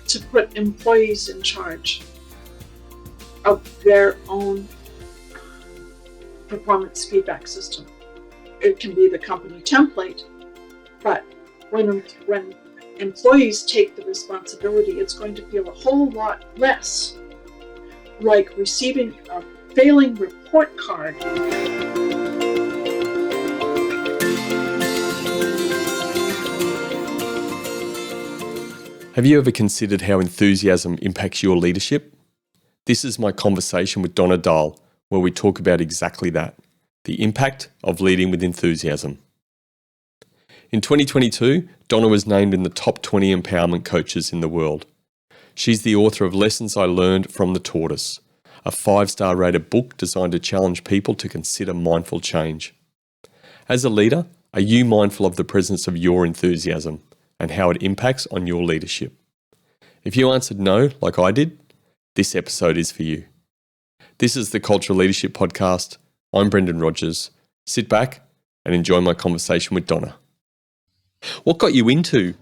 to put employees in charge of their own performance feedback system. It can be the company template, but when employees take the responsibility, it's going to feel a whole lot less like receiving a failing report card. Have you ever considered how enthusiasm impacts your leadership? This is my conversation with Donna Dahl, where we talk about exactly that, the impact of leading with enthusiasm. In 2022, Donna was named in the top 20 empowerment coaches in the world. She's the author of Lessons I Learned from the Tortoise, a 5-star rated book designed to challenge people to consider mindful change. As a leader, are you mindful of the presence of your enthusiasm and how it impacts on your leadership? If you answered no, like I did, this episode is for you. This is the Cultural Leadership Podcast. I'm Brendan Rogers. Sit back and enjoy my conversation with Donna. What got you into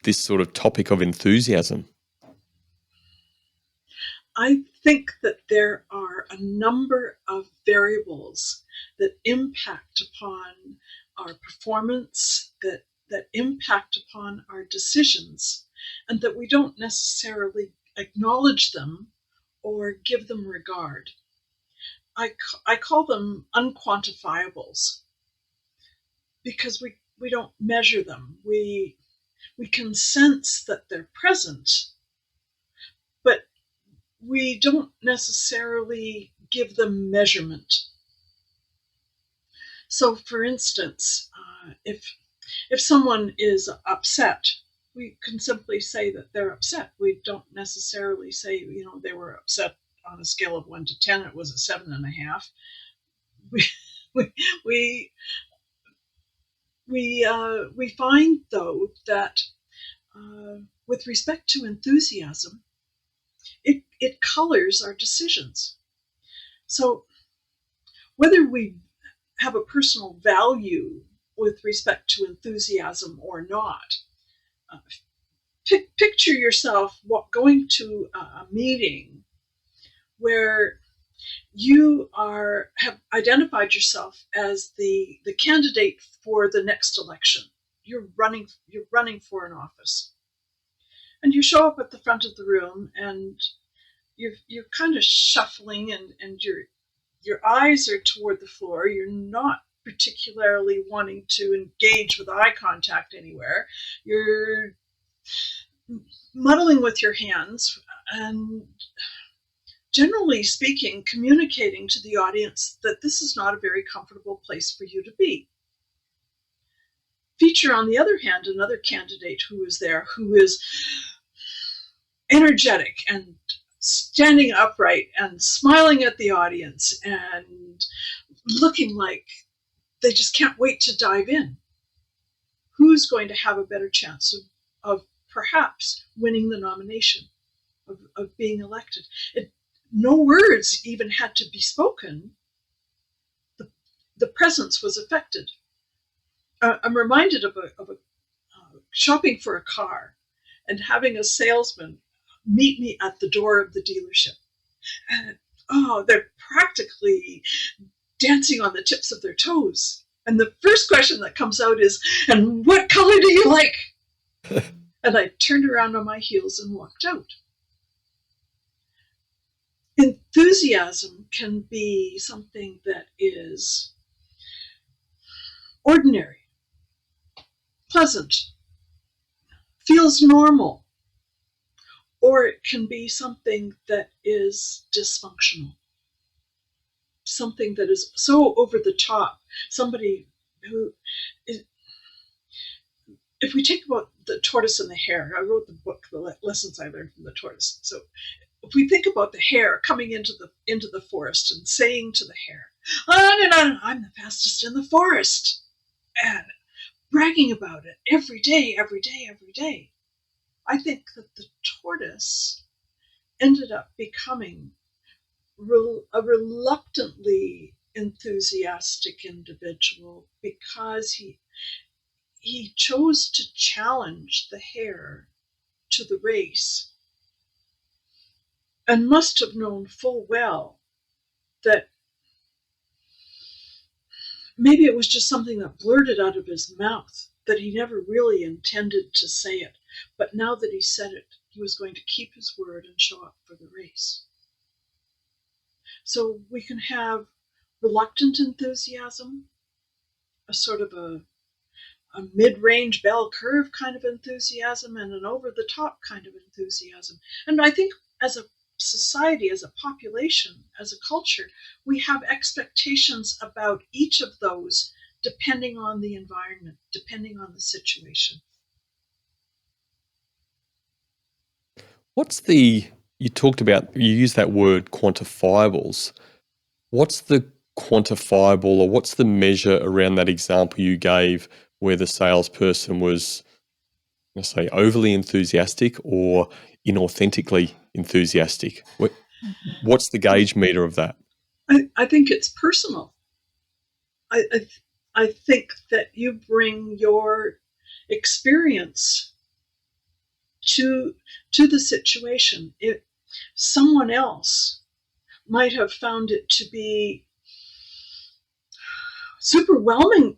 this sort of topic of enthusiasm? I think that there are a number of variables that impact upon our performance, that impact upon our decisions, and that we don't necessarily acknowledge them or give them regard. I call them unquantifiables because we don't measure them. We can sense that they're present, but we don't necessarily give them measurement. So, for instance, if someone is upset, we can simply say that they're upset. We don't necessarily say, they were upset on a scale of 1 to 10. It was a 7.5. We find, though, that with respect to enthusiasm, it colors our decisions. So whether we have a personal value with respect to enthusiasm or not, picture yourself going to a meeting where you have identified yourself as the candidate for the next election. You're running for an office, and you show up at the front of the room, and you're kind of shuffling, and your eyes are toward the floor. You're not particularly wanting to engage with eye contact anywhere. You're muddling with your hands and, generally speaking, communicating to the audience that this is not a very comfortable place for you to be. Feature, on the other hand, another candidate who is there, who is energetic and standing upright and smiling at the audience and looking like they just can't wait to dive in. Who's going to have a better chance of perhaps winning the nomination, of being elected? No words even had to be spoken. The presence was affected. I'm reminded of a shopping for a car and having a salesman meet me at the door of the dealership. And they're practically dancing on the tips of their toes. And the first question that comes out is, "And what color do you like?" And I turned around on my heels and walked out. Enthusiasm can be something that is ordinary, pleasant, feels normal, or it can be something that is dysfunctional, something that is so over the top, somebody who is. If we take about the tortoise and the hare, I wrote the book, The Lessons I Learned from the Tortoise. So if we think about the hare coming into the forest and saying to the hare, I'm the fastest in the forest, and bragging about it every day, I think that the tortoise ended up becoming a reluctantly enthusiastic individual because he chose to challenge the hare to the race and must have known full well that maybe it was just something that blurted out of his mouth, that he never really intended to say it. But now that he said it, he was going to keep his word and show up for the race. So we can have reluctant enthusiasm, a sort of a mid-range bell curve kind of enthusiasm, and an over-the-top kind of enthusiasm. And I think as a society, as a population, as a culture, we have expectations about each of those depending on the environment, depending on the situation. You talked about, you used that word quantifiables. What's the quantifiable, or what's the measure around that example you gave where the salesperson was, let's say, overly enthusiastic or inauthentically enthusiastic? What's the gauge meter of that? I think it's personal. I think that you bring your experience to the situation. Someone else might have found it to be super welcoming,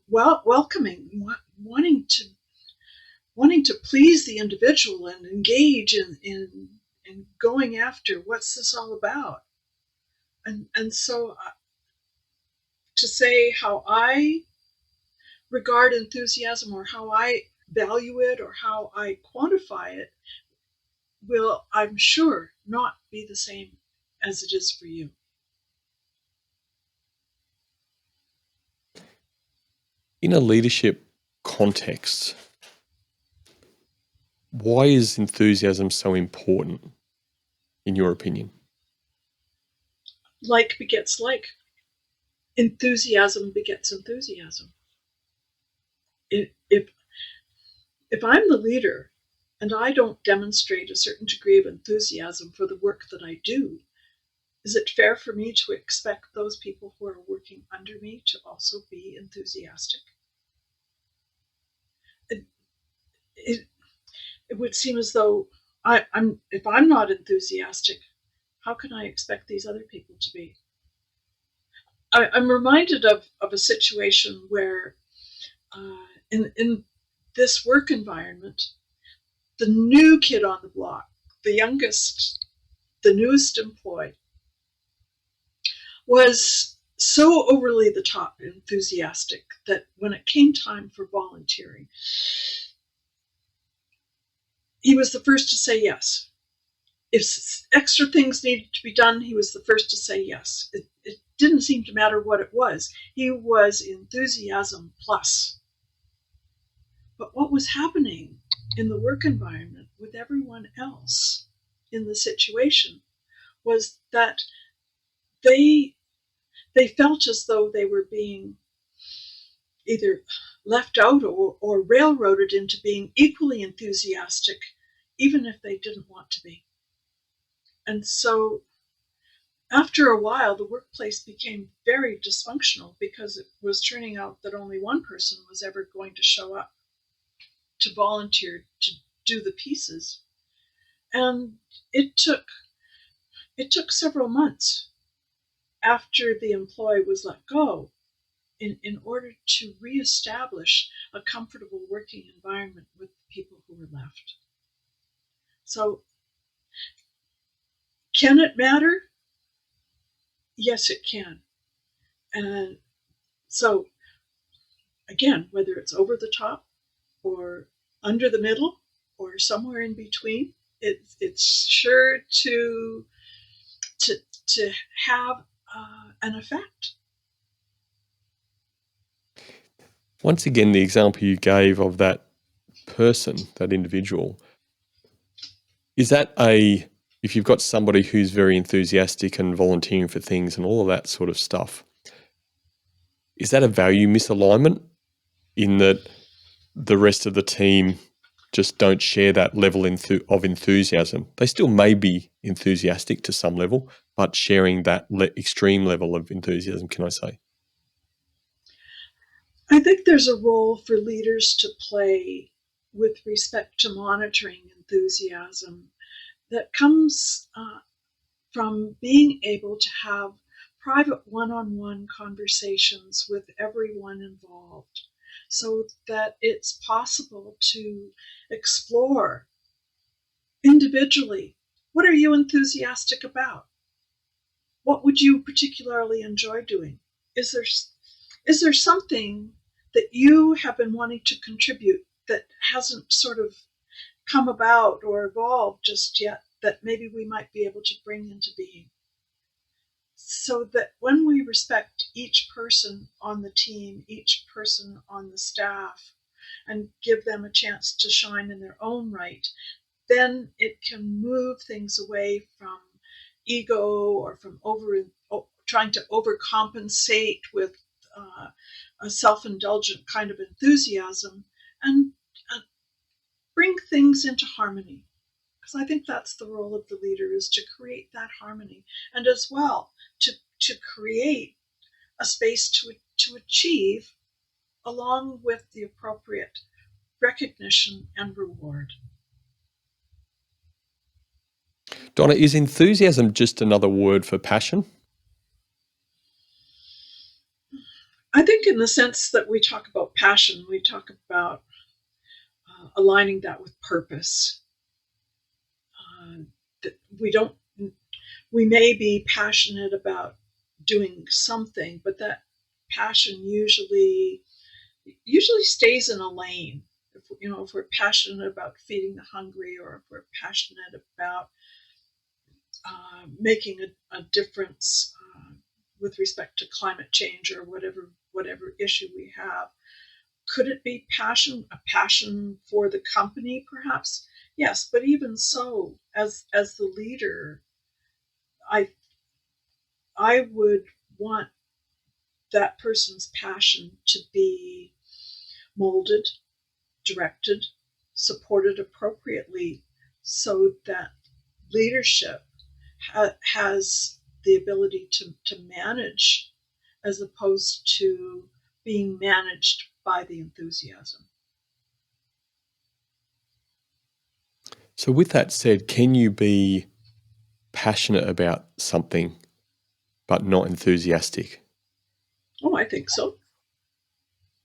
wanting to please the individual and engage in going after what's this all about. And so to say how I regard enthusiasm, or how I value it, or how I quantify it, will, I'm sure, not be the same as it is for you. In a leadership context, why is enthusiasm so important, in your opinion? Like begets like. Enthusiasm begets enthusiasm. If I'm the leader and I don't demonstrate a certain degree of enthusiasm for the work that I do, is it fair for me to expect those people who are working under me to also be enthusiastic? It would seem as though if I'm not enthusiastic, how can I expect these other people to be? I'm reminded of a situation where in this work environment, the new kid on the block, the youngest, the newest employee, was so overly the top enthusiastic that when it came time for volunteering, he was the first to say yes. If extra things needed to be done, he was the first to say yes. It didn't seem to matter what it was. He was enthusiasm plus. But what was happening in the work environment with everyone else in the situation was that they felt as though they were being either left out or railroaded into being equally enthusiastic, even if they didn't want to be. And so after a while, the workplace became very dysfunctional because it was turning out that only one person was ever going to show up to volunteer to do the pieces. And it took several months after the employee was let go in order to reestablish a comfortable working environment with the people who were left. So, can it matter? Yes, it can. And so, again, whether it's over the top or under the middle or somewhere in between, it's sure to have an effect. Once again, the example you gave of that person, that individual, is that if you've got somebody who's very enthusiastic and volunteering for things and all of that sort of stuff, is that a value misalignment in that the rest of the team just don't share that level of enthusiasm? They still may be enthusiastic to some level, but sharing that extreme level of enthusiasm, can I say? I think there's a role for leaders to play with respect to monitoring enthusiasm that comes from being able to have private one-on-one conversations with everyone involved so that it's possible to explore individually, what are you enthusiastic about? What would you particularly enjoy doing? Is there something that you have been wanting to contribute that hasn't sort of come about or evolved just yet that maybe we might be able to bring into being? So that when we respect each person on the team, each person on the staff, and give them a chance to shine in their own right, then it can move things away from ego or from trying to overcompensate with a self-indulgent kind of enthusiasm, and bring things into harmony. Because I think that's the role of the leader, is to create that harmony, and as well to create a space to achieve, along with the appropriate recognition and reward. Donna, is enthusiasm just another word for passion? I think in the sense that we talk about passion, we talk about aligning that with purpose. That we may be passionate about doing something, but that passion usually stays in a lane. If we're passionate about feeding the hungry, or if we're passionate about making a difference with respect to climate change, or whatever issue we have, could it be a passion for the company, perhaps? Yes, but even so, as the leader, I would want that person's passion to be molded, directed, supported appropriately, so that leadership has the ability to manage, as opposed to being managed by the enthusiasm. So with that said, can you be passionate about something but not enthusiastic? Oh, I think so.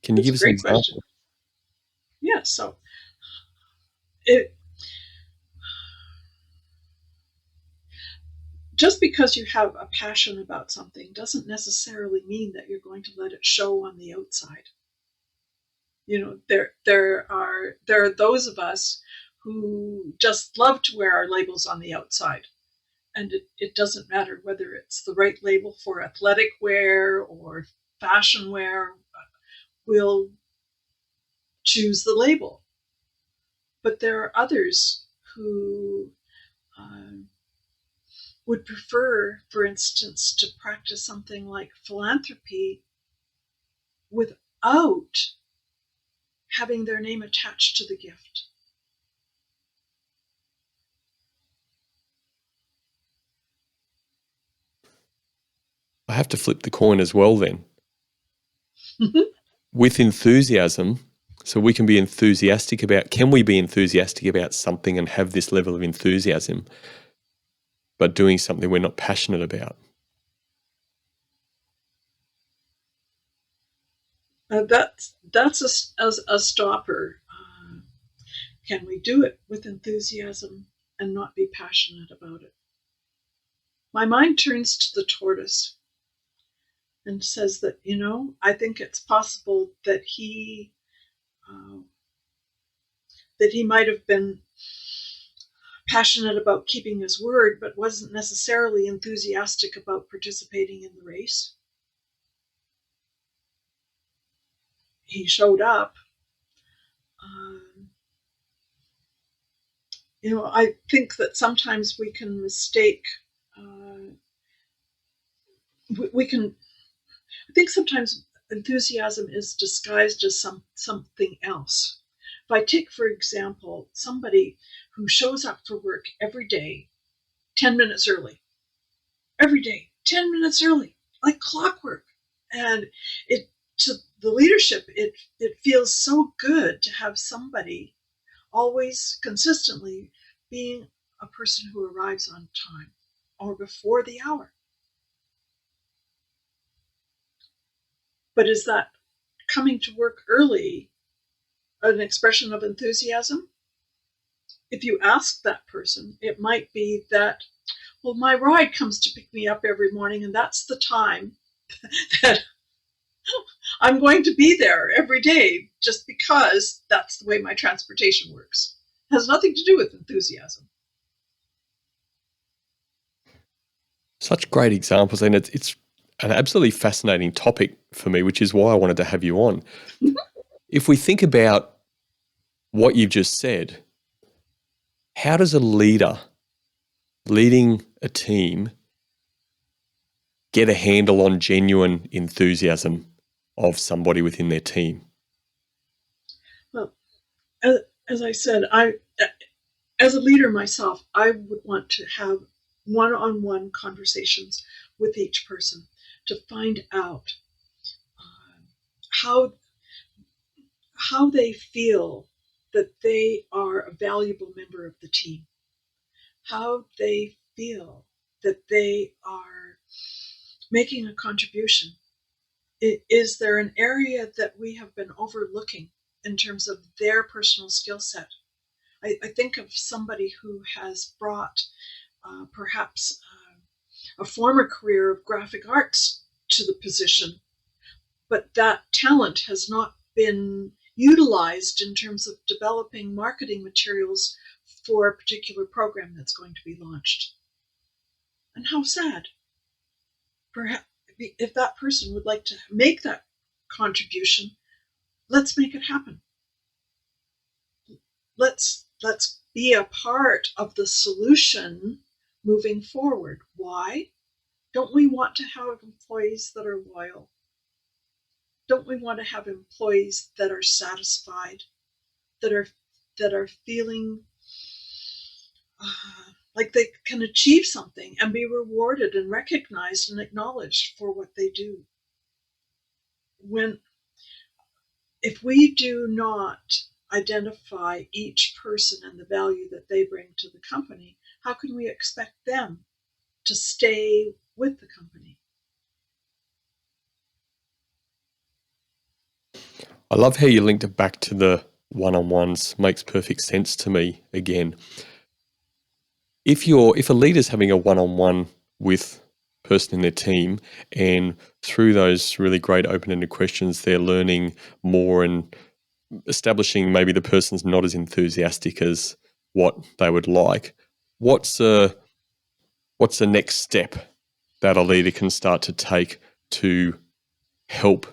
Can you That's give a us an great example? question. Yeah, so it just because you have a passion about something doesn't necessarily mean that you're going to let it show on the outside. There are those of us who just love to wear our labels on the outside, and it doesn't matter whether it's the right label for athletic wear or fashion wear. We'll choose the label. But there are others who would prefer, for instance, to practice something like philanthropy without having their name attached to the gift. I have to flip the coin as well then. With enthusiasm, so we can be enthusiastic about, can we be enthusiastic about something and have this level of enthusiasm, but doing something we're not passionate about? That's a stopper. Can we do it with enthusiasm and not be passionate about it? My mind turns to the tortoise and says that, I think it's possible that he might have been passionate about keeping his word, but wasn't necessarily enthusiastic about participating in the race. He showed up. I think that sometimes we can mistake. I think sometimes enthusiasm is disguised as something else. If I take, for example, somebody who shows up for work every day 10 minutes early, every day, 10 minutes early, like clockwork. And to the leadership, it feels so good to have somebody always consistently being a person who arrives on time. or before the hour. But is that coming to work early an expression of enthusiasm? If you ask that person, it might be that, well, my ride comes to pick me up every morning, and that's the time that I'm going to be there every day just because that's the way my transportation works. It has nothing to do with enthusiasm. Such great examples, and it's an absolutely fascinating topic for me, which is why I wanted to have you on. If we think about what you've just said, how does a leader leading a team get a handle on genuine enthusiasm of somebody within their team? Well, as I said, as a leader myself, I would want to have one-on-one conversations with each person to find out how they feel that they are a valuable member of the team, how they feel that they are making a contribution. Is there an area that we have been overlooking in terms of their personal skill set? I think of somebody who has brought perhaps a former career of graphic arts to the position, but that talent has not been utilized in terms of developing marketing materials for a particular program that's going to be launched. And how sad. Perhaps if that person would like to make that contribution, let's make it happen. Let's be a part of the solution moving forward. Why? Don't we want to have employees that are loyal? Don't we want to have employees that are satisfied, that are feeling like they can achieve something and be rewarded and recognized and acknowledged for what they do? If we do not identify each person and the value that they bring to the company, how can we expect them to stay with the company? I love how you linked it back to the one-on-ones. Makes perfect sense to me again. If a leader's having a one-on-one with a person in their team, and through those really great open-ended questions, they're learning more and establishing maybe the person's not as enthusiastic as what they would like, what's the next step that a leader can start to take to help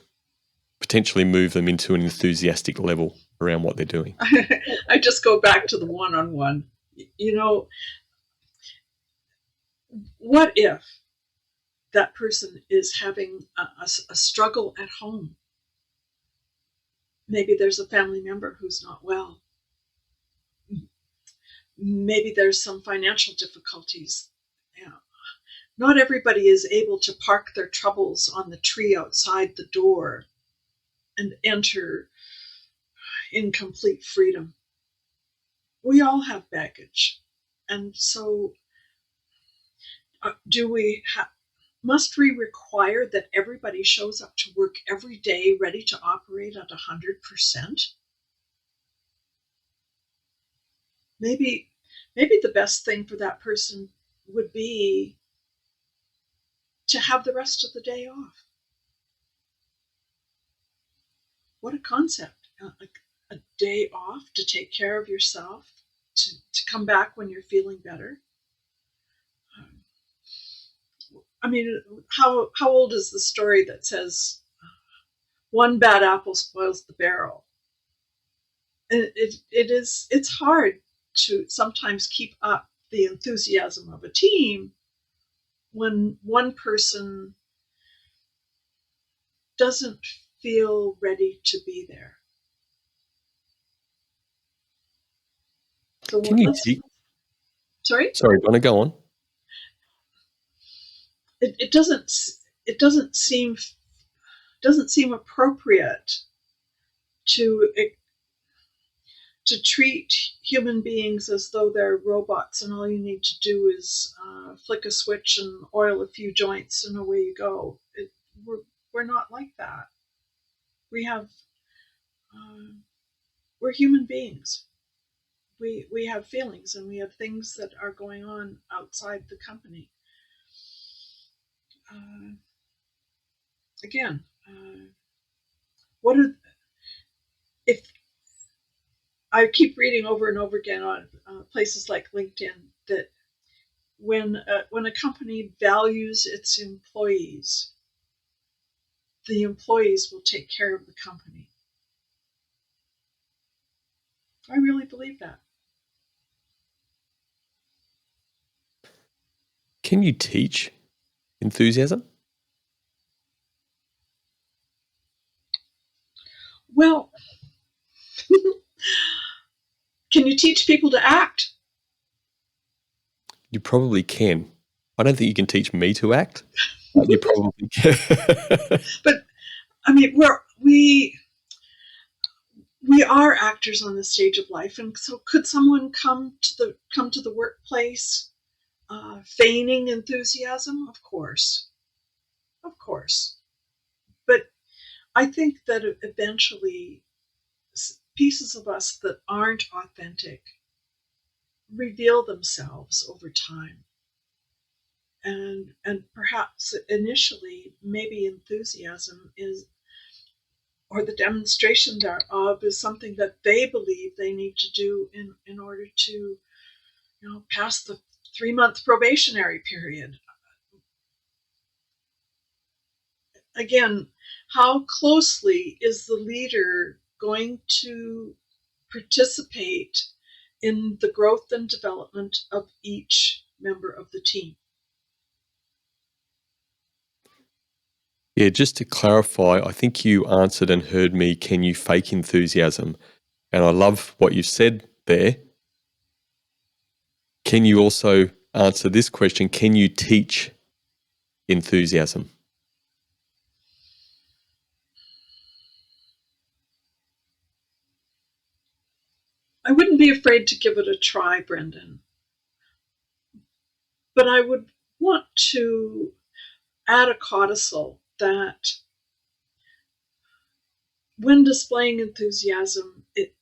potentially move them into an enthusiastic level around what they're doing? I just go back to the one-on-one. What if that person is having a struggle at home? Maybe there's a family member who's not well. Maybe there's some financial difficulties. Not everybody is able to park their troubles on the tree outside the door and enter in complete freedom. We all have baggage. And so must we require that everybody shows up to work every day ready to operate at 100%? Maybe the best thing for that person would be to have the rest of the day off. What a concept. A day off to take care of yourself, to come back when you're feeling better. I mean, how old is the story that says one bad apple spoils the barrel? It's hard to sometimes keep up the enthusiasm of a team when one person doesn't feel ready to be there. So sorry, Donna, go on. It doesn't seem appropriate to to treat human beings as though they're robots and all you need to do is flick a switch and oil a few joints and away you go. We're not like that. We have, we're human beings. We have feelings and we have things that are going on outside the company. Again, what are, if I keep reading over and over again on places like LinkedIn that when a company values its employees, the employees will take care of the company. I really believe that. Can you teach enthusiasm? Well, can you teach people to act? You probably can. I don't think you can teach me to act, but you probably can. But I mean, we are actors on the stage of life, and so could someone come to the workplace feigning enthusiasm? Of course. But I think that eventually pieces of us that aren't authentic reveal themselves over time. And perhaps initially, maybe enthusiasm is, or the demonstration thereof, is something that they believe they need to do in order to, pass the 3-month probationary period. Again, how closely is the leader going to participate in the growth and development of each member of the team? Yeah, just to clarify, I think you answered and heard me, can you fake enthusiasm? And I love what you've said there. Can you also answer this question? Can you teach enthusiasm? I wouldn't be afraid to give it a try, Brendan. But I would want to add a codicil that when displaying enthusiasm, it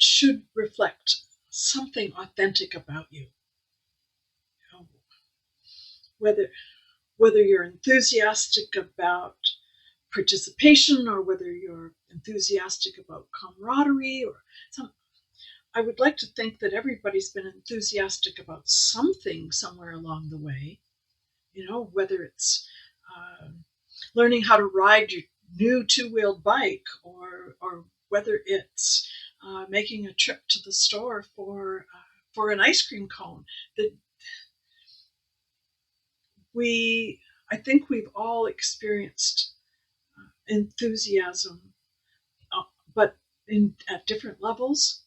should reflect something authentic about you. Whether you're enthusiastic about participation or whether you're enthusiastic about camaraderie or some, I would like to think that everybody's been enthusiastic about something somewhere along the way. Whether it's learning how to ride your new 2-wheeled bike, or whether it's making a trip to the store for an ice cream cone. That I think we've all experienced enthusiasm, but at different levels,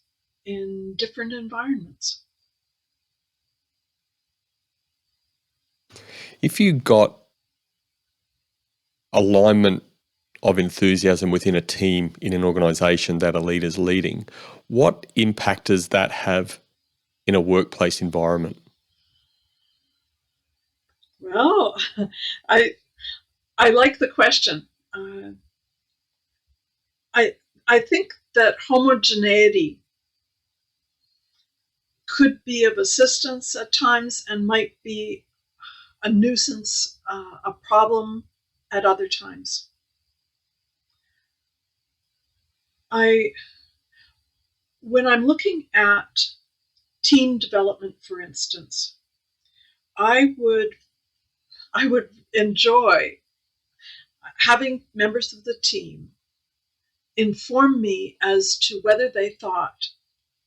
in different environments. If you got alignment of enthusiasm within a team in an organization that a leader's leading, what impact does that have in a workplace environment? Well, I like the question. I think that homogeneity could be of assistance at times and might be a nuisance, a problem at other times. When I'm looking at team development, for instance, I would enjoy having members of the team inform me as to whether they thought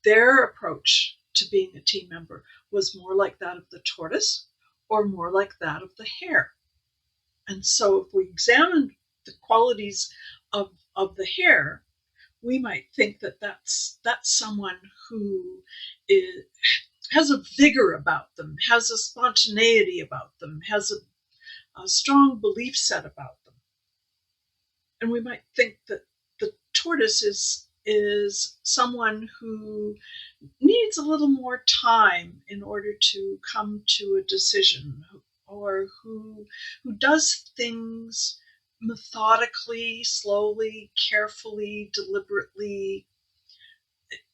their approach to being a team member was more like that of the tortoise or more like that of the hare. And so if we examine the qualities of the hare, we might think that that's someone who has a vigor about them, has a spontaneity about them, has a strong belief set about them. And we might think that the tortoise is is someone who needs a little more time in order to come to a decision, or who does things methodically, slowly, carefully, deliberately.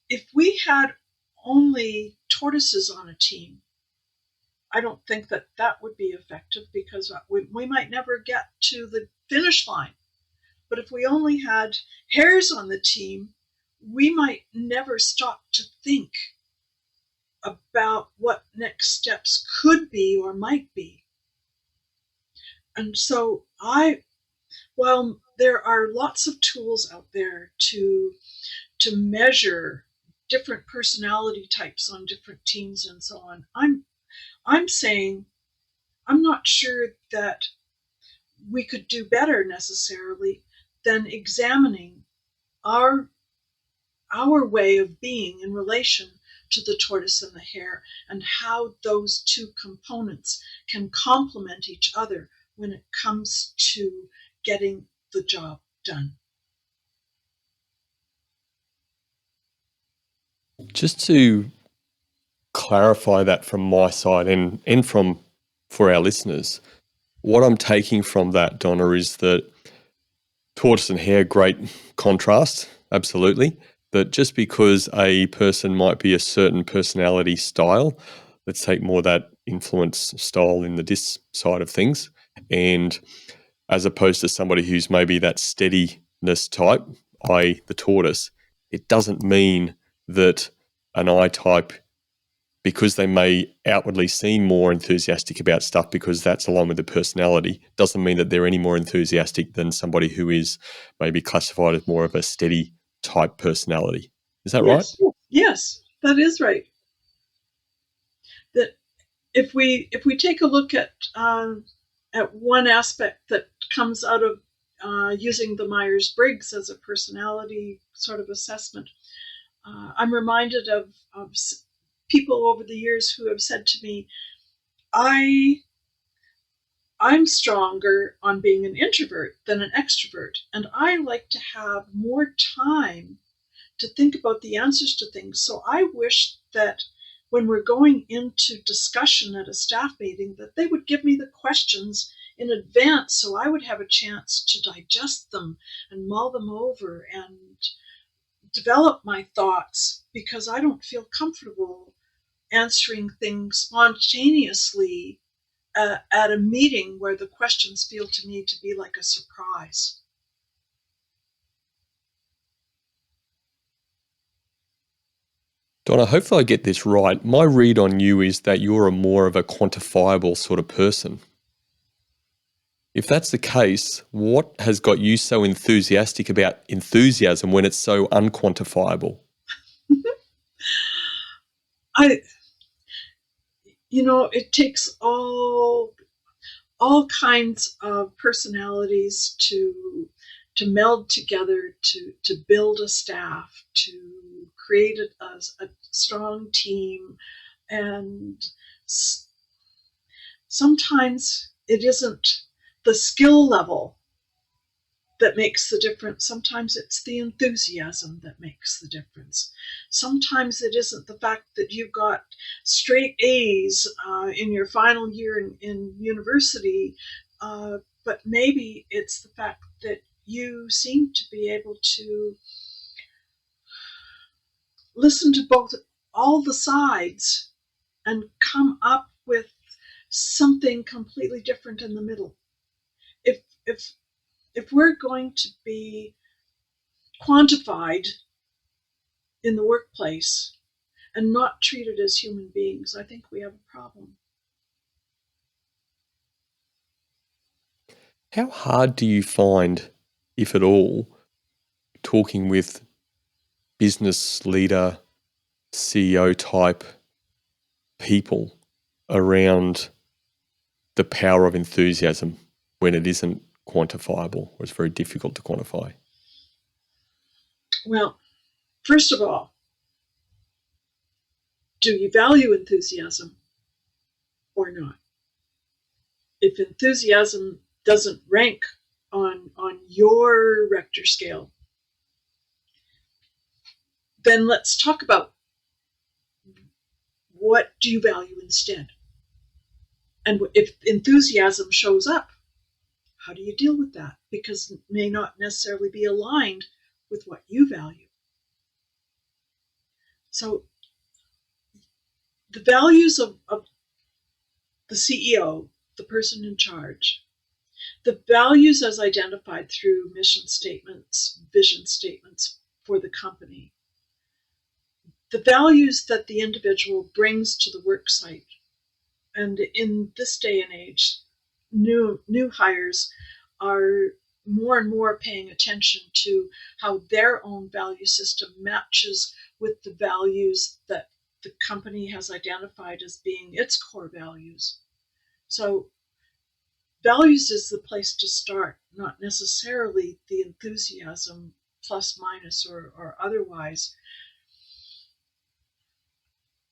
If we had only tortoises on a team, I don't think that that would be effective, because we might never get to the finish line. But if we only had hares on the team, we might never stop to think about what next steps could be or might be. And so while there are lots of tools out there to measure different personality types on different teams and so on, I'm saying I'm not sure that we could do better necessarily than examining our way of being in relation to the tortoise and the hare, and how those two components can complement each other when it comes to getting the job done. Just to clarify that from my side and for our listeners, what I'm taking from that, Donna, is that tortoise and hare, great contrast, absolutely. But just because a person might be a certain personality style, let's take more that influence style in the dis side of things, and as opposed to somebody who's maybe that steadiness type, i.e. the tortoise, it doesn't mean that an I type, because they may outwardly seem more enthusiastic about stuff because that's along with the personality, doesn't mean that they're any more enthusiastic than somebody who is maybe classified as more of a steady type personality. Is that right? Yes, that is right. That if we take a look at one aspect that comes out of using the Myers-Briggs as a personality sort of assessment, I'm reminded of people over the years who have said to me, I'm stronger on being an introvert than an extrovert, and I like to have more time to think about the answers to things. So I wish that when we're going into discussion at a staff meeting, that they would give me the questions in advance so I would have a chance to digest them and mull them over and develop my thoughts, because I don't feel comfortable answering things spontaneously at a meeting where the questions feel to me to be like a surprise. Donna, hopefully I get this right. My read on you is that you're a more of a quantifiable sort of person. If that's the case, what has got you so enthusiastic about enthusiasm when it's so unquantifiable? It takes all kinds of personalities to meld together to build a staff, to create a strong team. And sometimes it isn't the skill level that makes the difference. Sometimes it's the enthusiasm that makes the difference. Sometimes it isn't the fact that you got straight A's in your final year in university, but maybe it's the fact that you seem to be able to listen to all the sides and come up with something completely different in the middle. If we're going to be quantified in the workplace and not treated as human beings, I think we have a problem. How hard do you find, if at all, talking with business leader, CEO type people around the power of enthusiasm when it isn't quantifiable, or it's very difficult to quantify? Well, first of all, do you value enthusiasm or not? If enthusiasm doesn't rank on your Richter scale, then let's talk about what do you value instead? And if enthusiasm shows up, how do you deal with that? Because it may not necessarily be aligned with what you value. So the values of the CEO, the person in charge, the values as identified through mission statements, vision statements for the company, the values that the individual brings to the work site. And in this day and age, new hires are more and more paying attention to how their own value system matches with the values that the company has identified as being its core values. So values is the place to start, not necessarily the enthusiasm plus minus or otherwise.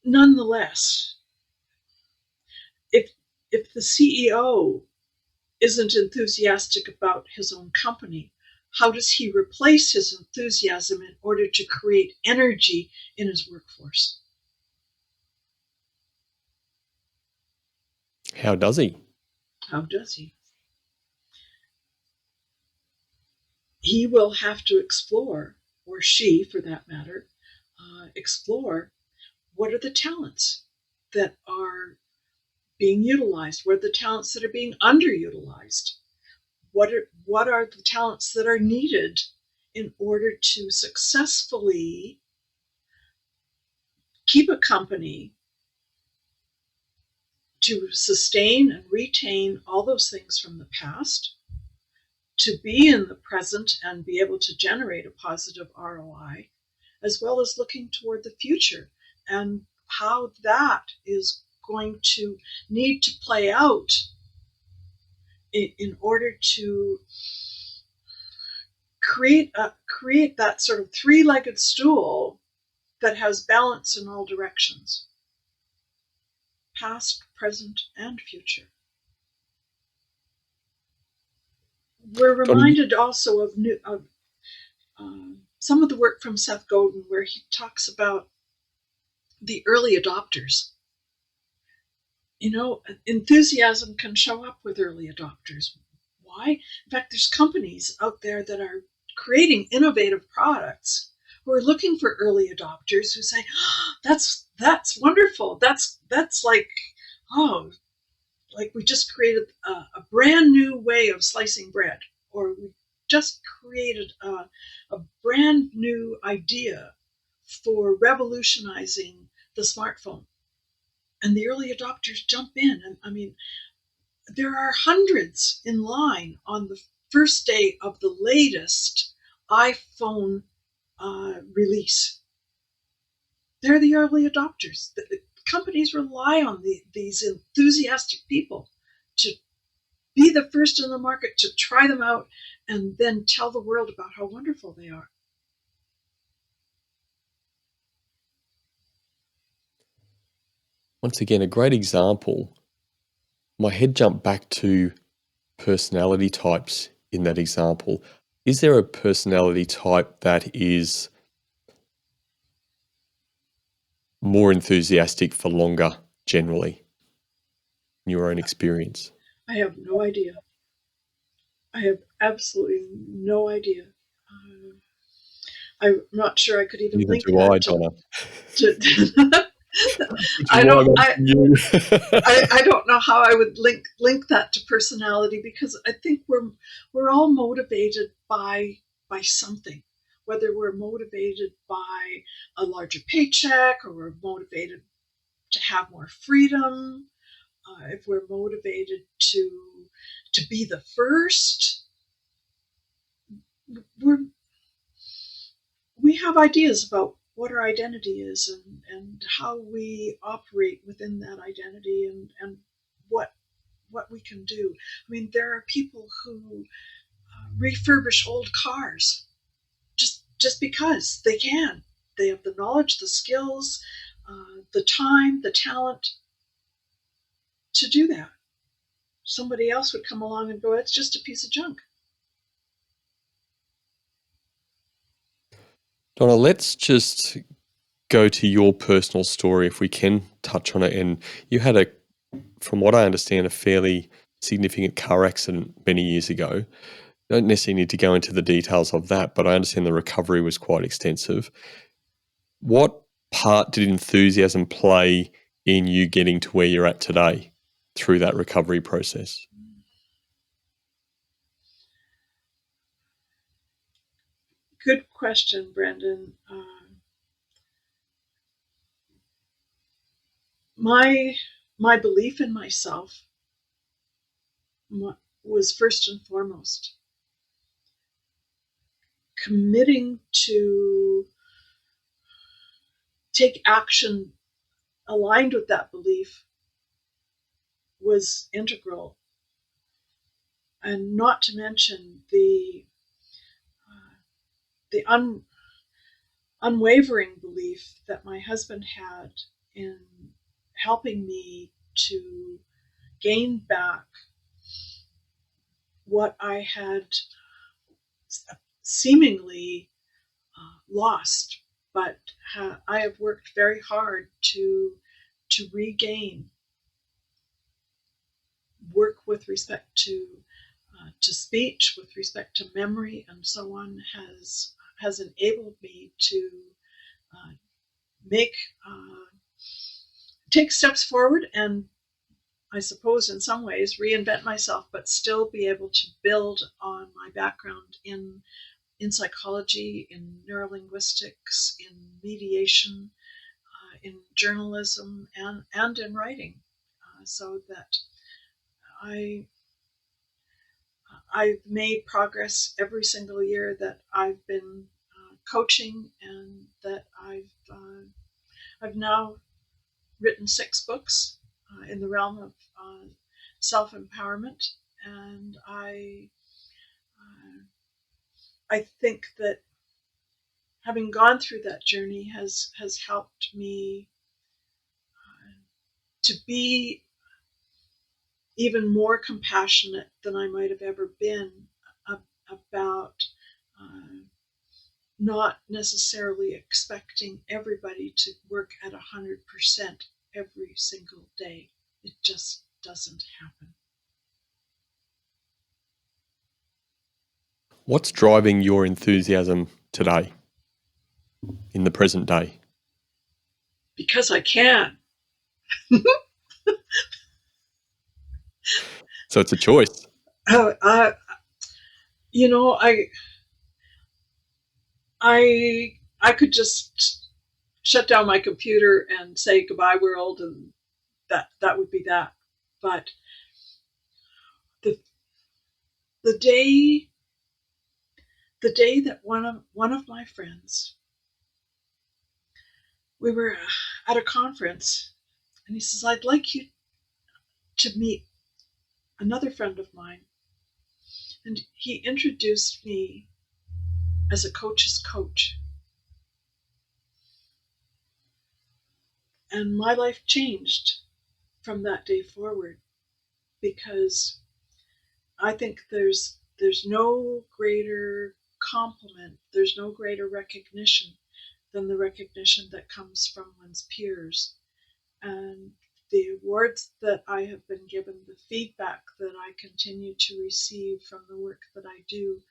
Nonetheless, if the CEO isn't enthusiastic about his own company, how does he replace his enthusiasm in order to create energy in his workforce? How does he? How does he? He will have to explore, or she for that matter, explore what are the talents that are being utilized, what are the talents that are being underutilized, what are the talents that are needed in order to successfully keep a company, to sustain and retain all those things from the past, to be in the present and be able to generate a positive ROI, as well as looking toward the future and how that is going to need to play out in order to create that sort of three-legged stool that has balance in all directions, past, present, and future. We're reminded also of some of the work from Seth Godin, where he talks about the early adopters. You know, enthusiasm can show up with early adopters. Why? In fact, there's companies out there that are creating innovative products who are looking for early adopters who say, oh, that's wonderful. That's like, oh, like we just created a brand new way of slicing bread, or we just created a brand new idea for revolutionizing the smartphone. And the early adopters jump in. And I mean, there are hundreds in line on the first day of the latest iPhone release. They're the early adopters. The companies rely on these enthusiastic people to be the first in the market, to try them out, and then tell the world about how wonderful they are. Once again, a great example. My head jumped back to personality types in that example. Is there a personality type that is more enthusiastic for longer generally in your own experience? I have no idea. I have absolutely no idea. I'm not sure I could even Neither link do that I, Donna. I You. don't know how I would link that to personality, because I think we're all motivated by something, whether we're motivated by a larger paycheck, or we're motivated to have more freedom, if we're motivated to be the first. We have ideas about what our identity is, and how we operate within that identity, and what we can do. I mean, there are people who refurbish old cars just because they can. They have the knowledge, the skills, the time, the talent to do that. Somebody else would come along and go, it's just a piece of junk. Donna, let's just go to your personal story if we can touch on it. And you had from what I understand, a fairly significant car accident many years ago. Don't necessarily need to go into the details of that, but I understand the recovery was quite extensive. What part did enthusiasm play in you getting to where you're at today through that recovery process? Good question, Brendan. My belief in myself was first and foremost. Committing to take action aligned with that belief was integral. And not to mention the unwavering belief that my husband had in helping me to gain back what I had seemingly lost, but I have worked very hard to regain. Work with respect to speech, with respect to memory, and so on has enabled me to take steps forward, and I suppose in some ways reinvent myself, but still be able to build on my background in psychology, in neurolinguistics, in mediation, in journalism, and in writing, so that I've made progress every single year that I've been coaching, and that I've now written 6 books in the realm of self-empowerment, and I think that having gone through that journey has helped me to be even more compassionate than I might have ever been about not necessarily expecting everybody to work at 100% every single day. It just doesn't happen. What's driving your enthusiasm today, in the present day? Because I can. So it's a choice. I could just shut down my computer and say goodbye world, and that would be that. But the day that one of my friends, we were at a conference, and he says, I'd like you to meet another friend of mine. And he introduced me as a coach's coach. And my life changed from that day forward, because I think there's no greater compliment, there's no greater recognition than the recognition that comes from one's peers. And the awards that I have been given, the feedback that I continue to receive from the work that I do,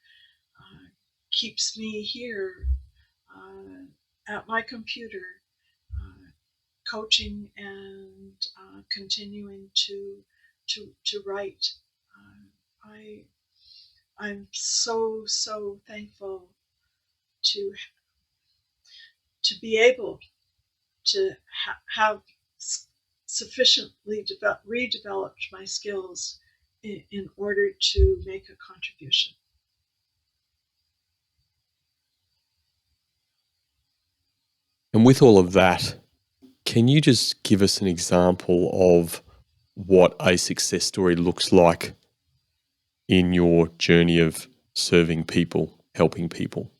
keeps me here at my computer, coaching and continuing to write. I'm so thankful to be able to have sufficiently redeveloped my skills in order to make a contribution. And with all of that, can you just give us an example of what a success story looks like in your journey of serving people, helping people?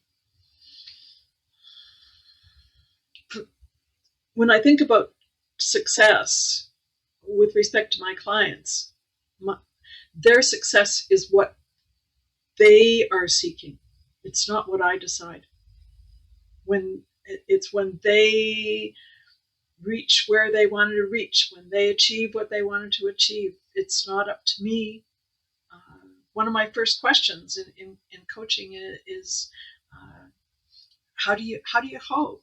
When I think about success with respect to my clients, their success is what they are seeking. It's not what I decide. It's when they reach where they wanted to reach, when they achieve what they wanted to achieve. It's not up to me. One of my first questions in coaching is, how do you hope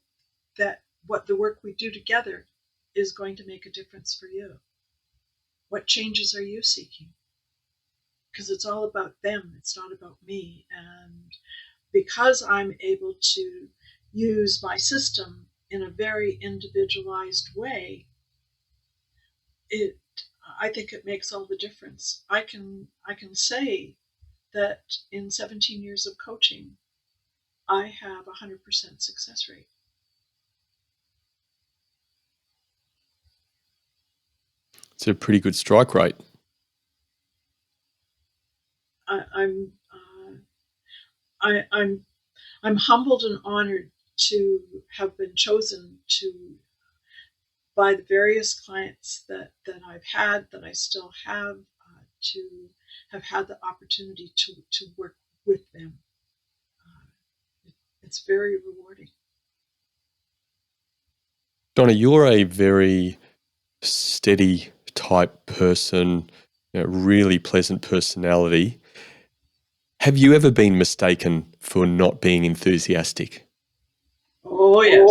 that what the work we do together is going to make a difference for you? What changes are you seeking? Because it's all about them, it's not about me. And because I'm able to use my system in a very individualized way, I think it makes all the difference. I can say that in 17 years of coaching, I have a 100% success rate. It's a pretty good strike rate. I'm humbled and honored to have been chosen by the various clients that I've had, that I still have, to have had the opportunity to work with them. It's very rewarding. Donna, you're a very steady type person, really pleasant personality. Have you ever been mistaken for not being enthusiastic? Oh, yes.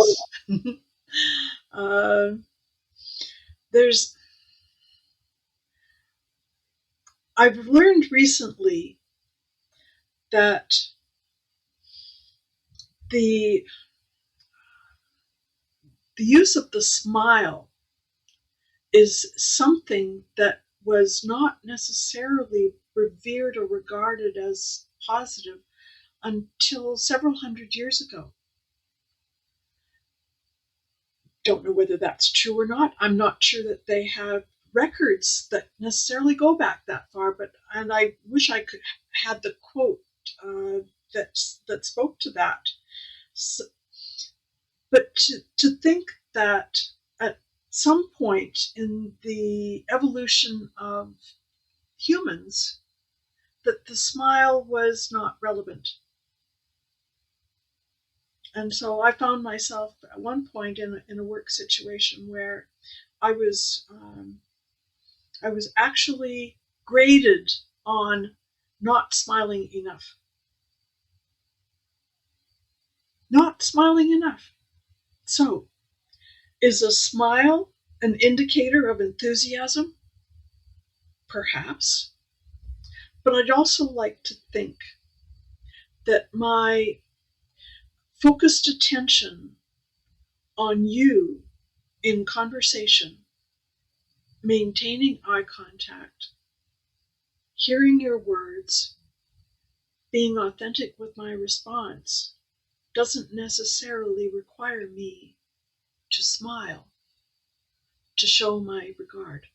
I've learned recently that the use of the smile is something that was not necessarily revered or regarded as positive until several hundred years ago. Don't know whether that's true or not. I'm not sure that they have records that necessarily go back that far, and I wish I could had the quote that spoke to that. So, but to think that at some point in the evolution of humans, that the smile was not relevant. And so I found myself at one point in a work situation where I was actually graded on not smiling enough. Not smiling enough. So, is a smile an indicator of enthusiasm? Perhaps. But I'd also like to think that my focused attention on you in conversation, maintaining eye contact, hearing your words, being authentic with my response, doesn't necessarily require me to smile to show my regard.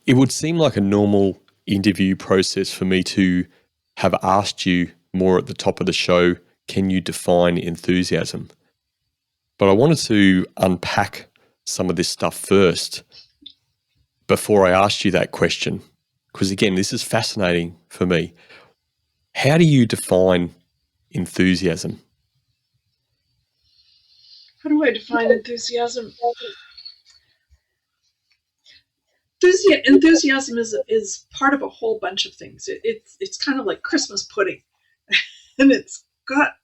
It would seem like a normal interview process for me to have asked you more at the top of the show, can you define enthusiasm? But I wanted to unpack some of this stuff first before I asked you that question, because again, this is fascinating for me. How do you define enthusiasm? How do I define enthusiasm? Enthusiasm is part of a whole bunch of things. It's kind of like Christmas pudding, and it's got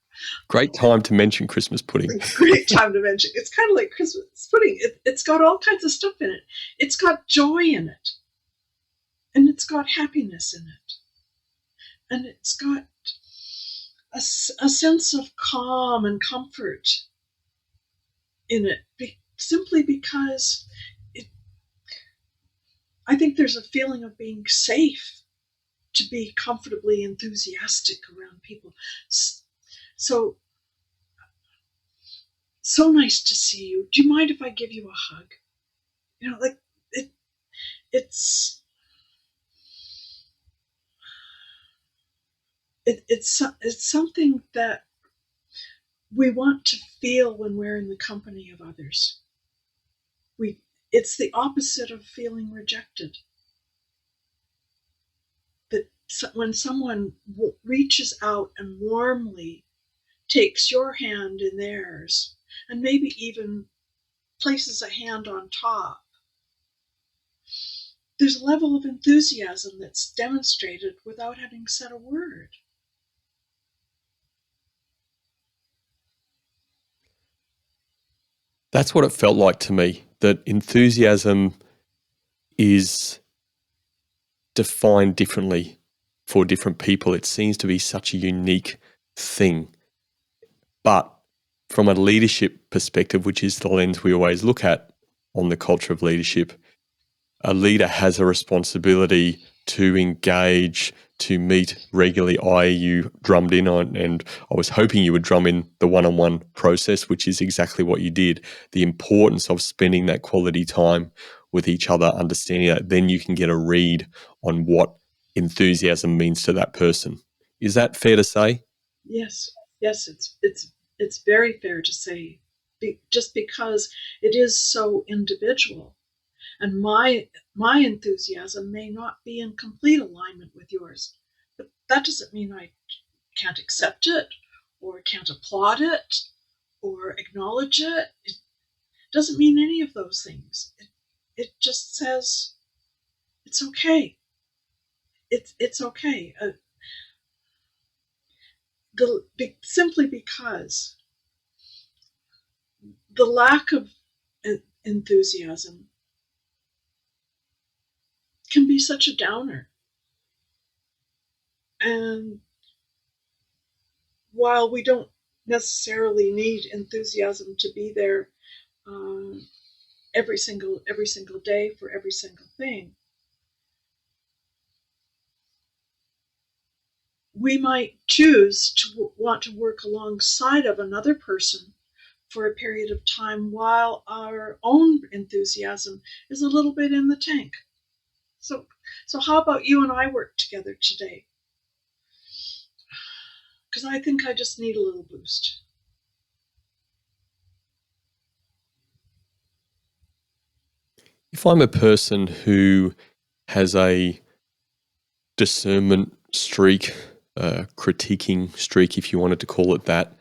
great time to mention Christmas pudding. Great time to mention. It's kind of like Christmas pudding. It's got all kinds of stuff in it. It's got joy in it, and it's got happiness in it, and it's got a sense of calm and comfort in it, simply because I think there's a feeling of being safe to be comfortably enthusiastic around people. So nice to see you. Do you mind if I give you a hug? Like it's something that we want to feel when we're in the company of others. It's the opposite of feeling rejected. So when someone reaches out and warmly takes your hand in theirs, and maybe even places a hand on top, there's a level of enthusiasm that's demonstrated without having said a word. That's what it felt like to me, that enthusiasm is defined differently for different people. It seems to be such a unique thing. But from a leadership perspective, which is the lens we always look at on the culture of leadership, a leader has a responsibility to engage, to meet regularly. You drummed in on, and I was hoping you would drum in the one-on-one process, which is exactly what you did. The importance of spending that quality time with each other, understanding that then you can get a read on what enthusiasm means to that person. Is that fair to say? Yes, yes, it's very fair to say, just because it is so individual, and my enthusiasm may not be in complete alignment with yours, but that doesn't mean I can't accept it or can't applaud it or acknowledge it. It doesn't mean any of those things. It just says it's okay. It's okay. Simply because the lack of enthusiasm can be such a downer. And while we don't necessarily need enthusiasm to be there every single day for every single thing, we might choose to want to work alongside of another person for a period of time while our own enthusiasm is a little bit in the tank. So how about you and I work together today? Because I think I just need a little boost. If I'm a person who has a discernment streak, critiquing streak, if you wanted to call it that,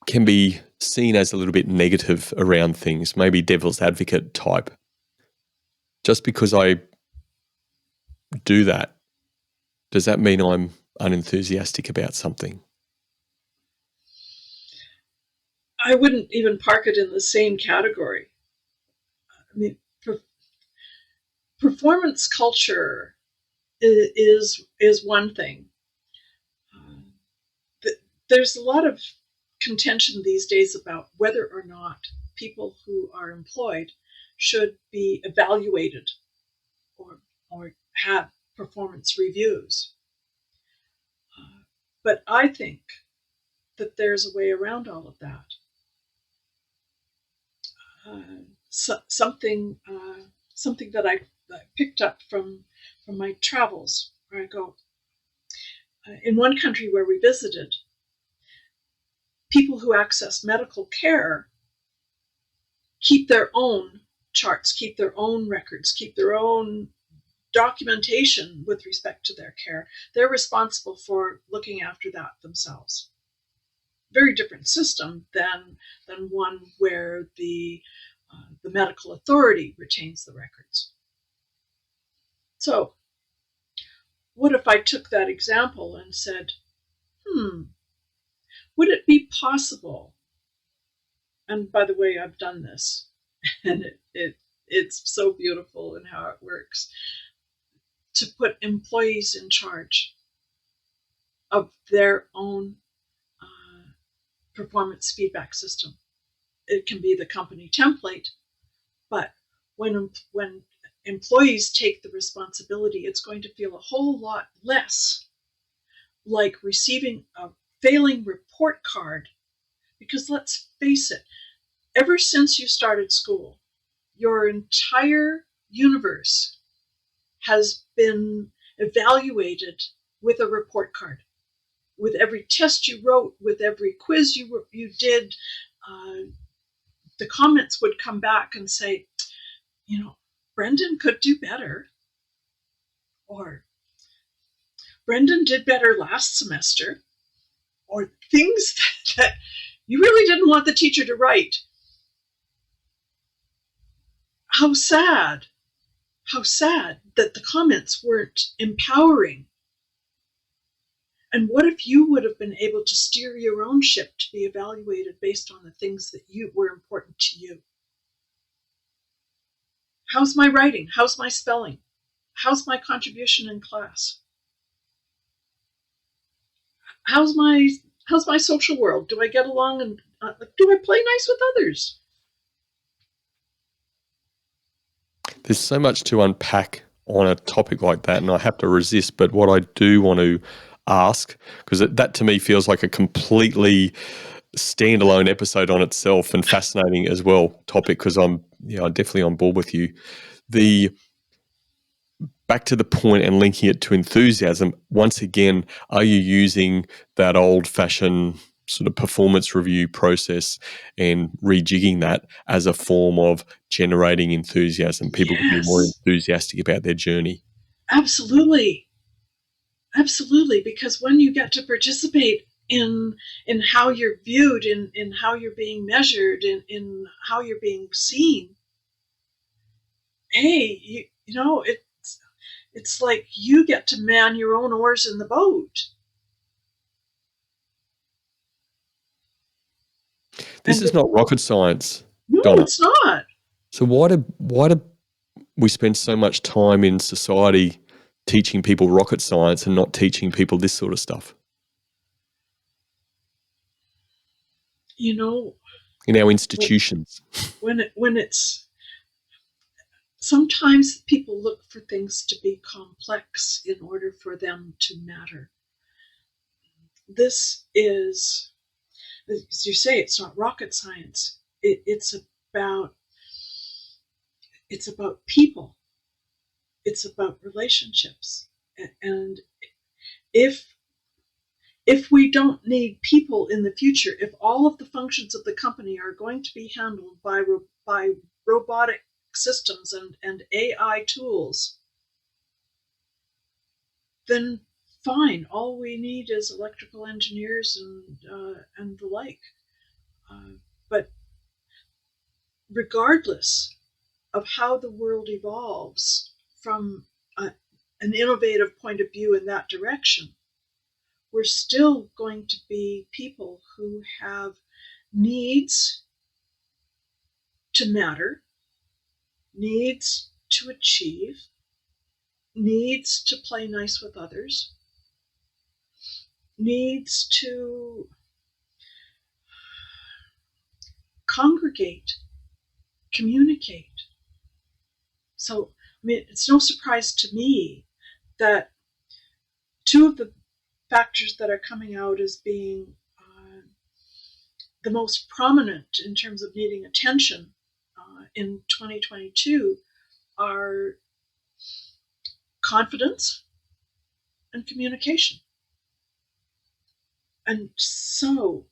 can be seen as a little bit negative around things, maybe devil's advocate type. Just because I do that, does that mean I'm unenthusiastic about something? I wouldn't even park it in the same category. I mean, performance culture is one thing. There's a lot of contention these days about whether or not people who are employed should be evaluated or have performance reviews. But I think that there's a way around all of that. Something that I picked up from my travels, where I go. In one country where we visited, people who access medical care keep their own charts, keep their own records, keep their own documentation with respect to their care. They're responsible for looking after that themselves. Very different system than one where the medical authority retains the records. So what if I took that example and said, would it be possible, and by the way, I've done this, and it's so beautiful in how it works, to put employees in charge of their own performance feedback system. It can be the company template, but when employees take the responsibility, it's going to feel a whole lot less like receiving a failing report card. Because let's face it, ever since you started school, your entire universe has been evaluated with a report card. With every test you wrote, with every quiz you did, the comments would come back and say, Brendan could do better. Or Brendan did better last semester, or things that you really didn't want the teacher to write. How sad that the comments weren't empowering. And what if you would have been able to steer your own ship to be evaluated based on the things that were important to you? How's my writing? How's my spelling? How's my contribution in class? How's my social world? Do I get along, and do I play nice with others? There's so much to unpack on a topic like that, and I have to resist. But what I do want to ask, because that to me feels like a completely standalone episode on itself and fascinating as well topic, because I'm definitely on board with you. Back to the point and linking it to enthusiasm, once again, are you using that old-fashioned sort of performance review process and rejigging that as a form of generating enthusiasm? People can be more enthusiastic about their journey. Absolutely. Absolutely, because when you get to participate in how you're viewed, in how you're being measured, in how you're being seen, hey, it's like you get to man your own oars in the boat. This is not rocket science, No, Donna. it's not. So why do we spend so much time in society teaching people rocket science and not teaching people this sort of stuff? In our institutions. When it's sometimes people look for things to be complex in order for them to matter. This is, as you say, it's not rocket science. It's about people. It's about relationships. And if we don't need people in the future, if all of the functions of the company are going to be handled by robotic systems and AI tools, then fine. All we need is electrical engineers and the like. But regardless of how the world evolves from an innovative point of view in that direction, we're still going to be people who have needs to matter, needs to achieve, needs to play nice with others, needs to congregate, communicate. So, it's no surprise to me that two of the factors that are coming out as being the most prominent in terms of needing attention in 2022 are confidence and communication. And so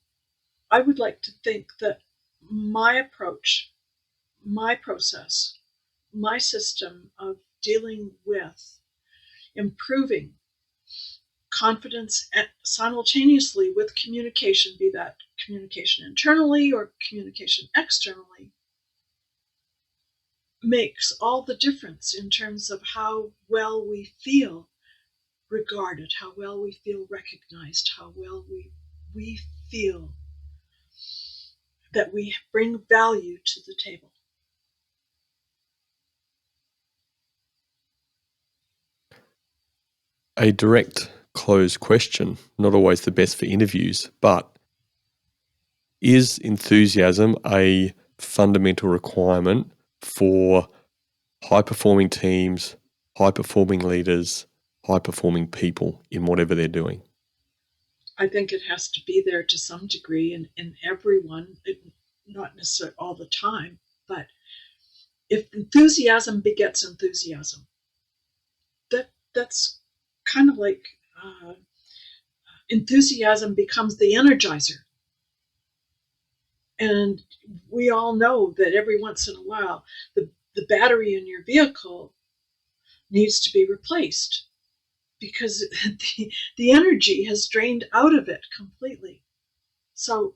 I would like to think that my approach, my process, my system of dealing with improving confidence simultaneously with communication, be that communication internally or communication externally, makes all the difference in terms of how well we feel regarded, how well we feel recognized, how well we feel that we bring value to the table. A direct closed question, not always the best for interviews, but is enthusiasm a fundamental requirement for high-performing teams, high-performing leaders, high-performing people in whatever they're doing? I think it has to be there to some degree in everyone, not necessarily all the time, but if enthusiasm begets enthusiasm, that's kind of like enthusiasm becomes the energizer. And we all know that every once in a while, the battery in your vehicle needs to be replaced because the energy has drained out of it completely. So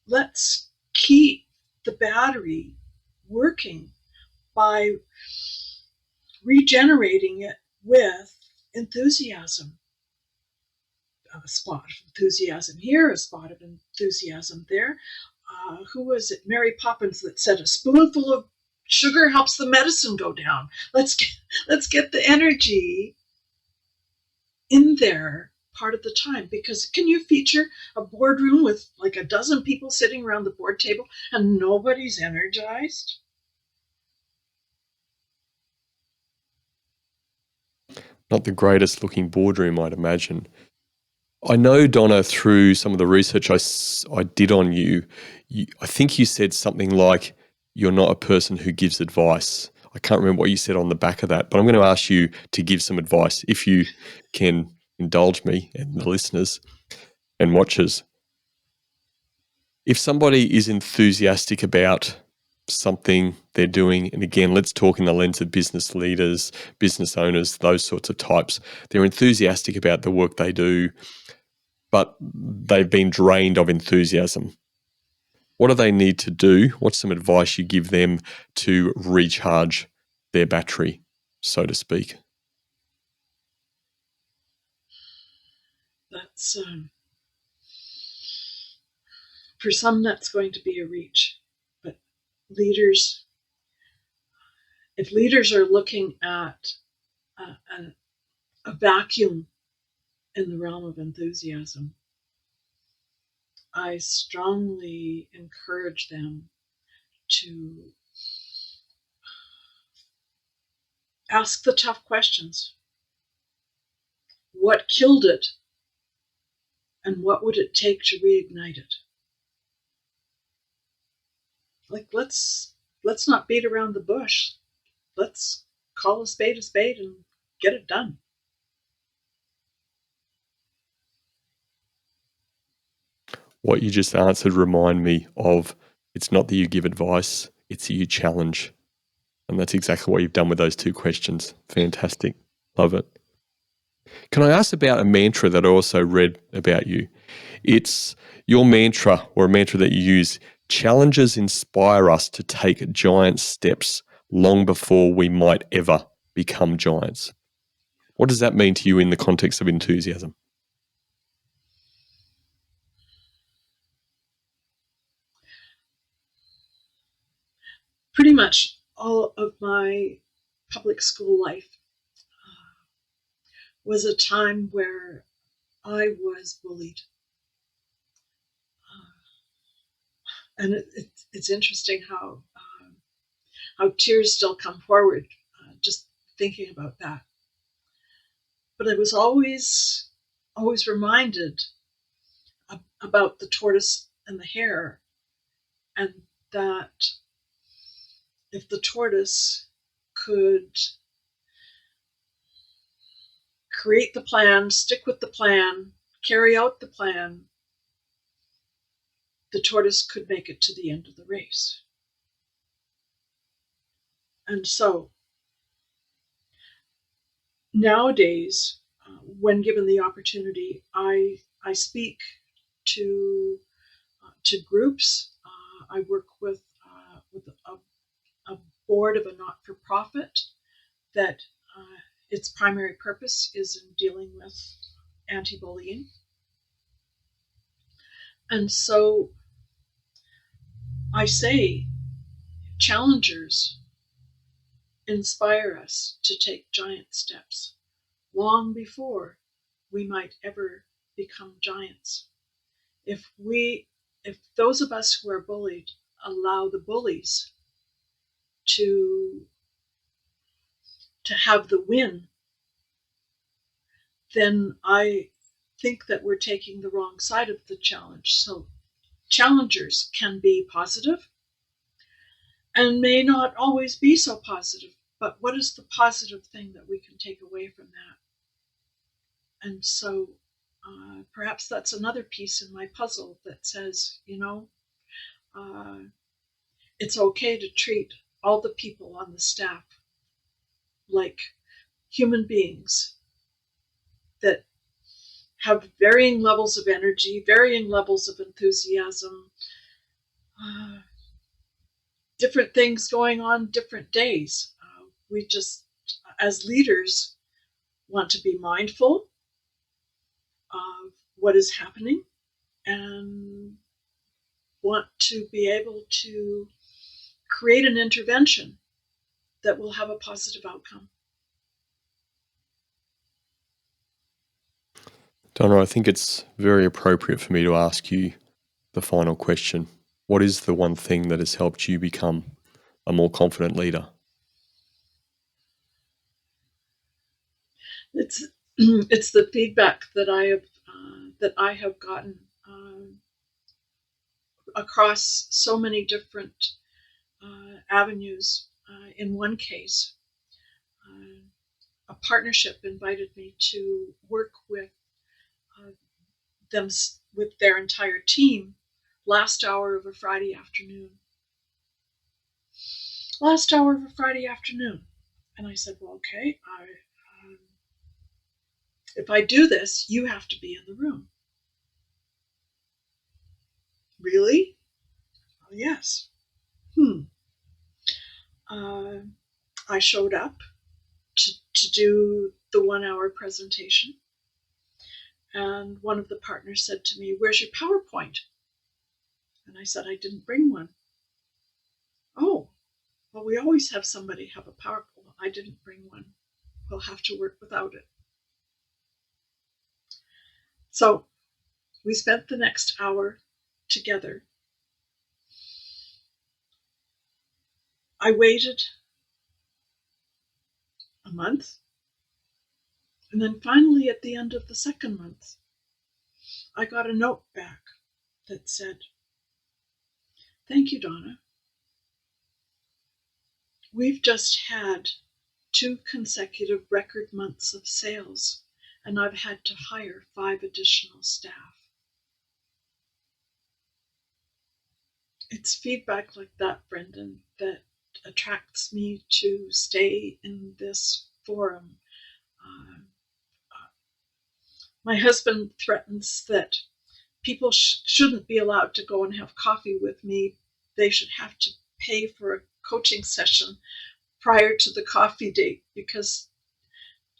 let's keep the battery working by regenerating it with enthusiasm. A spot of enthusiasm here, a spot of enthusiasm there. Who was it? Mary Poppins that said a spoonful of sugar helps the medicine go down. Let's get the energy in there part of the time, because can you feature a boardroom with like a dozen people sitting around the board table and nobody's energized? Not the greatest looking boardroom, I'd imagine. I know, Donna, through some of the research I did on you, I think you said something like, you're not a person who gives advice. I can't remember what you said on the back of that, but I'm going to ask you to give some advice, if you can indulge me and the listeners and watchers. If somebody is enthusiastic about something they're doing, and again, let's talk in the lens of business leaders, business owners, those sorts of types, they're enthusiastic about the work they do, but they've been drained of enthusiasm. What do they need to do? What's some advice you give them to recharge their battery, so to speak? That's for some, that's going to be a reach. But leaders, if leaders are looking at a vacuum in the realm of enthusiasm, I strongly encourage them to ask the tough questions. What killed it? And what would it take to reignite it? Like, let's not beat around the bush. Let's call a spade and get it done. What you just answered remind me of, it's not that you give advice, it's that you challenge. And that's exactly what you've done with those two questions. Fantastic. Love it. Can I ask about a mantra that I also read about you? It's your mantra, or a mantra that you use: challenges inspire us to take giant steps long before we might ever become giants. What does that mean to you in the context of enthusiasm? Pretty much all of my public school life was a time where I was bullied. And it's interesting how tears still come forward just thinking about that. But I was always reminded about the tortoise and the hare, and that if the tortoise could create the plan, stick with the plan, carry out the plan, the tortoise could make it to the end of the race. And so nowadays, when given the opportunity, I speak to groups. I work with a board of a not-for-profit that its primary purpose is in dealing with anti-bullying. And so I say, challengers inspire us to take giant steps long before we might ever become giants. If those of us who are bullied allow the bullies to have the win, then I think that we're taking the wrong side of the challenge. So challengers can be positive and may not always be so positive, but what is the positive thing that we can take away from that? And so perhaps that's another piece in my puzzle that says, it's okay to treat all the people on the staff like human beings that have varying levels of energy, varying levels of enthusiasm, different things going on different days. We just, as leaders, want to be mindful of what is happening and want to be able to create an intervention that will have a positive outcome. Donna, I think it's very appropriate for me to ask you the final question. What is the one thing that has helped you become a more confident leader? It's the feedback that I have gotten across so many different avenues. In one case, a partnership invited me to work with them, with their entire team, last hour of a Friday afternoon. And I said, well, okay, if I do this, you have to be in the room. Really? Oh, yes. I showed up to do the 1 hour presentation. And one of the partners said to me, where's your PowerPoint? And I said, I didn't bring one. Oh, well, we always have somebody have a PowerPoint. I didn't bring one. We'll have to work without it. So we spent the next hour together. I waited a month. And then finally, at the end of the second month, I got a note back that said, thank you, Donna. We've just had 2 consecutive record months of sales, and I've had to hire 5 additional staff. It's feedback like that, Brendan, that attracts me to stay in this forum. My husband threatens that people shouldn't be allowed to go and have coffee with me. They should have to pay for a coaching session prior to the coffee date because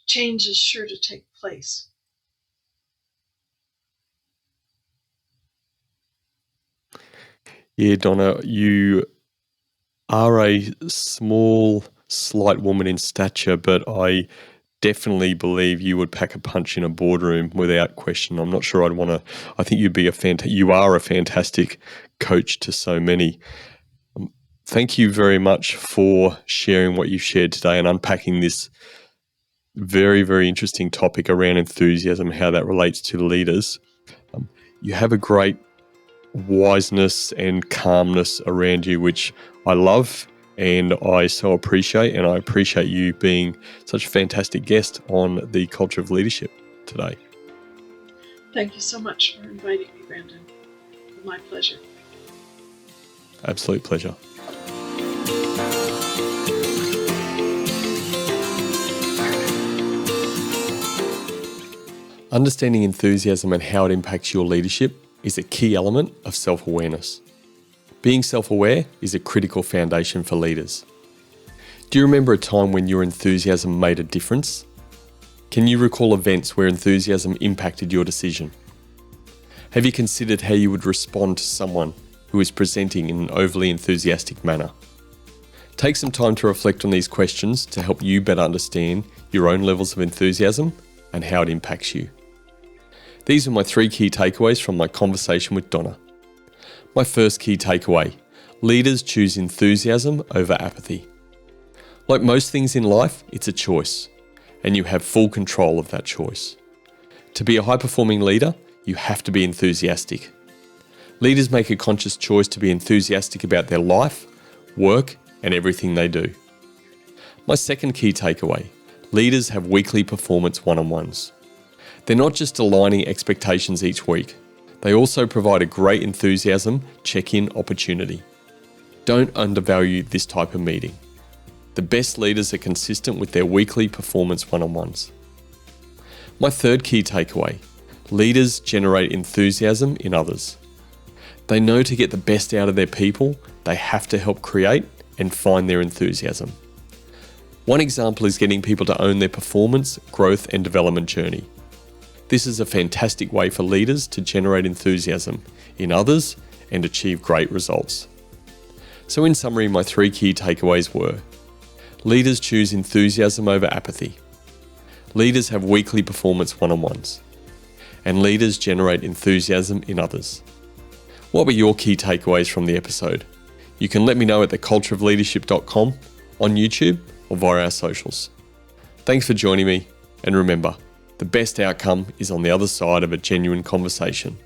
change is sure to take place. Yeah, Donna, you are a small, slight woman in stature, but I definitely believe you would pack a punch in a boardroom without question. I'm not sure I'd want to. I think you'd be you are a fantastic coach to so many. Thank you very much for sharing what you've shared today and unpacking this very, very interesting topic around enthusiasm, how that relates to leaders. You have a great wiseness and calmness around you, which I love and I so appreciate. And I appreciate you being such a fantastic guest on the Culture of Leadership today. Thank you so much for inviting me, Brandon. My pleasure. Absolute pleasure. Understanding enthusiasm and how it impacts your leadership is a key element of self-awareness. Being self-aware is a critical foundation for leaders. Do you remember a time when your enthusiasm made a difference? Can you recall events where enthusiasm impacted your decision? Have you considered how you would respond to someone who is presenting in an overly enthusiastic manner? Take some time to reflect on these questions to help you better understand your own levels of enthusiasm and how it impacts you. These are my 3 key takeaways from my conversation with Donna. My first key takeaway: leaders choose enthusiasm over apathy. Like most things in life, it's a choice, and you have full control of that choice. To be a high-performing leader, you have to be enthusiastic. Leaders make a conscious choice to be enthusiastic about their life, work, and everything they do. My second key takeaway: leaders have weekly performance one-on-ones. They're not just aligning expectations each week, they also provide a great enthusiasm check-in opportunity. Don't undervalue this type of meeting. The best leaders are consistent with their weekly performance one-on-ones. My third key takeaway: leaders generate enthusiasm in others. They know to get the best out of their people, they have to help create and find their enthusiasm. One example is getting people to own their performance, growth, and development journey. This is a fantastic way for leaders to generate enthusiasm in others and achieve great results. So in summary, my 3 key takeaways were: leaders choose enthusiasm over apathy. Leaders have weekly performance one-on-ones. And leaders generate enthusiasm in others. What were your key takeaways from the episode? You can let me know at thecultureofleadership.com, on YouTube, or via our socials. Thanks for joining me, and remember, the best outcome is on the other side of a genuine conversation.